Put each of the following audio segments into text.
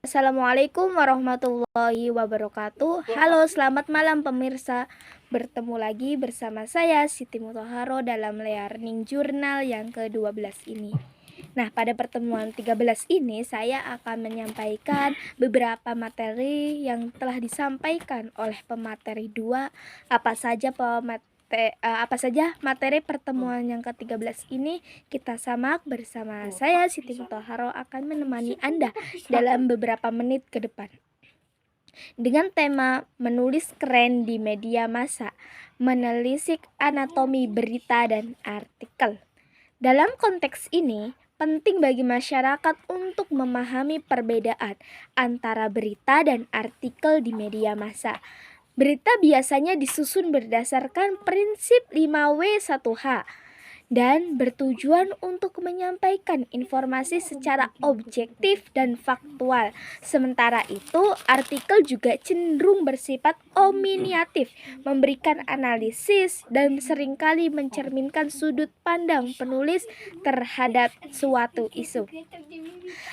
Assalamualaikum warahmatullahi wabarakatuh. Halo, selamat malam pemirsa. Bertemu lagi bersama saya Siti Mutaharo dalam Learning Journal yang ke-12 ini. Nah, pada pertemuan 13 ini saya akan menyampaikan beberapa materi yang telah disampaikan oleh pemateri 2. Apa saja materi pertemuan yang ke-13 ini? Kita simak bersama saya Siti Mutaharo akan menemani Anda dalam beberapa menit ke depan. Dengan tema menulis keren di media massa, menelisik anatomi berita dan artikel. Dalam konteks ini, penting bagi masyarakat untuk memahami perbedaan antara berita dan artikel di media massa. Berita biasanya disusun berdasarkan prinsip 5W1H dan bertujuan untuk menyampaikan informasi secara objektif dan faktual. Sementara itu, artikel juga cenderung bersifat opinionatif, memberikan analisis dan seringkali mencerminkan sudut pandang penulis terhadap suatu isu.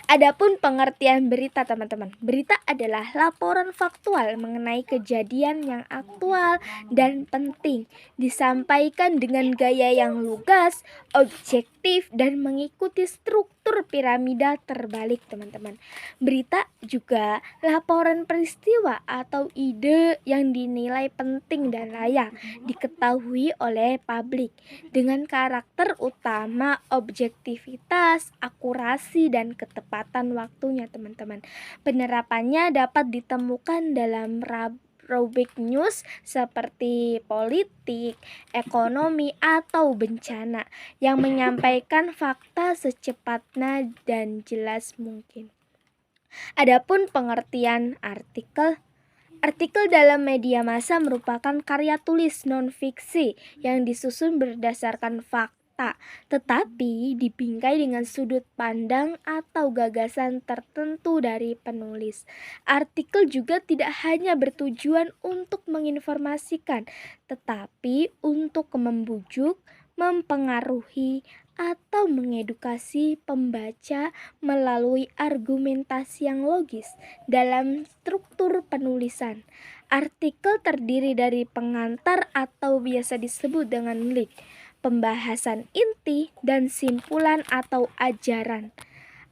Adapun pengertian berita, teman-teman. Berita adalah laporan faktual mengenai kejadian yang aktual dan penting, disampaikan dengan gaya yang lugas, objektif, dan mengikuti struktur piramida terbalik, teman-teman. Berita juga laporan peristiwa atau ide yang dinilai penting dan layak diketahui oleh publik dengan karakter utama objektivitas, akurasi, dan ketepatan waktunya, teman-teman. Penerapannya dapat ditemukan dalam rubrik news seperti politik, ekonomi, atau bencana yang menyampaikan fakta secepatnya dan jelas mungkin. Adapun pengertian artikel dalam media massa merupakan karya tulis non-fiksi yang disusun berdasarkan fakta, tetapi dibingkai dengan sudut pandang atau gagasan tertentu dari penulis. Artikel juga tidak hanya bertujuan untuk menginformasikan, tetapi untuk membujuk, mempengaruhi, atau mengedukasi pembaca melalui argumentasi yang logis dalam struktur penulisan. Artikel terdiri dari pengantar atau biasa disebut dengan lead, pembahasan inti, dan simpulan atau ajaran.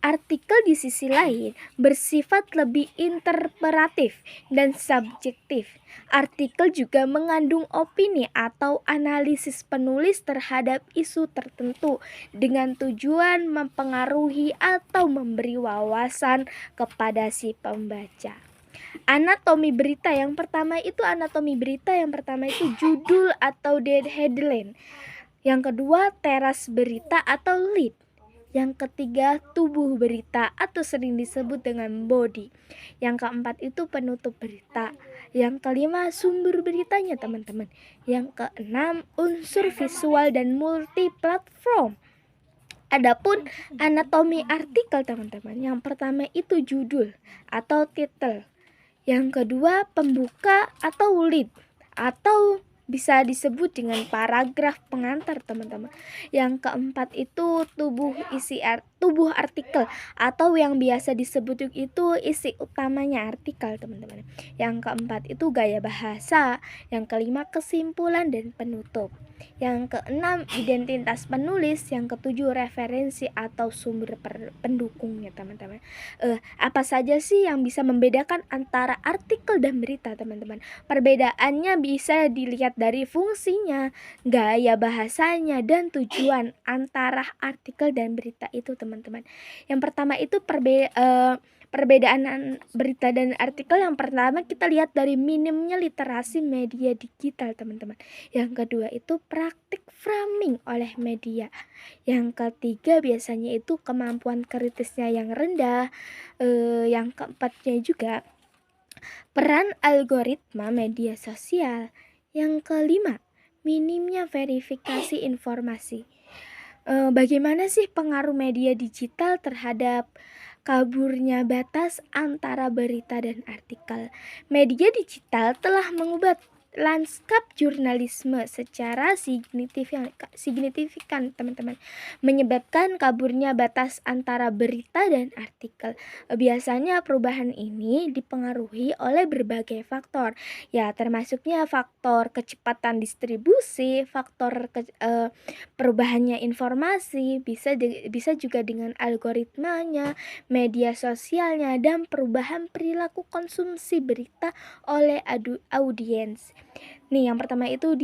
Artikel di sisi lain bersifat lebih interpretatif dan subjektif. Artikel juga mengandung opini atau analisis penulis terhadap isu tertentu dengan tujuan mempengaruhi atau memberi wawasan kepada si pembaca. Anatomi berita yang pertama itu judul atau headline. Yang kedua teras berita atau lead. Yang ketiga, tubuh berita atau sering disebut dengan body. Yang keempat itu penutup berita. Yang kelima, sumber beritanya, teman-teman. Yang keenam, unsur visual dan multi-platform. Adapun anatomi artikel, teman-teman. Yang pertama itu judul atau title. Yang kedua, pembuka atau lead atau bisa disebut dengan paragraf pengantar, teman-teman. Yang keempat itu tubuh artikel atau yang biasa disebut itu isi utamanya artikel, teman-teman. Yang keempat itu gaya bahasa. Yang kelima, kesimpulan dan penutup. Yang keenam, identitas penulis. Yang ketujuh, referensi atau sumber pendukungnya, teman-teman. Apa saja sih yang bisa membedakan antara artikel dan berita, teman-teman? Perbedaannya bisa dilihat dari fungsinya, gaya bahasanya, dan tujuan antara artikel dan berita itu, teman-teman. Yang pertama itu perbedaan berita dan artikel. Yang pertama kita lihat dari minimnya literasi media digital, teman-teman. Yang kedua itu praktik framing oleh media. Yang ketiga biasanya itu kemampuan kritisnya yang rendah. Yang keempatnya juga peran algoritma media sosial. Yang kelima, minimnya verifikasi informasi. Bagaimana sih pengaruh media digital terhadap kaburnya batas antara berita dan artikel? Media digital telah mengubah lanskap jurnalisme secara signifikan teman-teman, menyebabkan kaburnya batas antara berita dan artikel. Biasanya perubahan ini dipengaruhi oleh berbagai faktor, ya termasuknya faktor kecepatan distribusi, faktor perubahannya informasi, bisa juga dengan algoritmanya, media sosialnya, dan perubahan perilaku konsumsi berita oleh audiens. Nih, yang pertama itu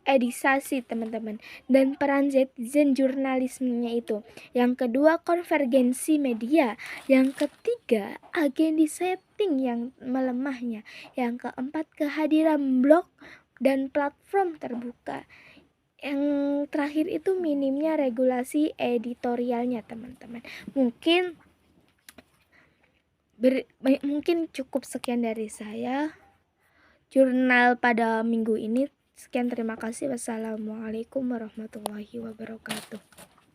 edisasi teman-teman, dan peran netizen jurnalismenya itu. Yang kedua, konvergensi media. Yang ketiga, agen setting yang melemahnya. Yang keempat, kehadiran blog dan platform terbuka. Yang terakhir itu minimnya regulasi editorialnya teman-teman. Mungkin cukup sekian dari saya jurnal pada minggu ini. Sekian, terima kasih. Wassalamualaikum warahmatullahi wabarakatuh.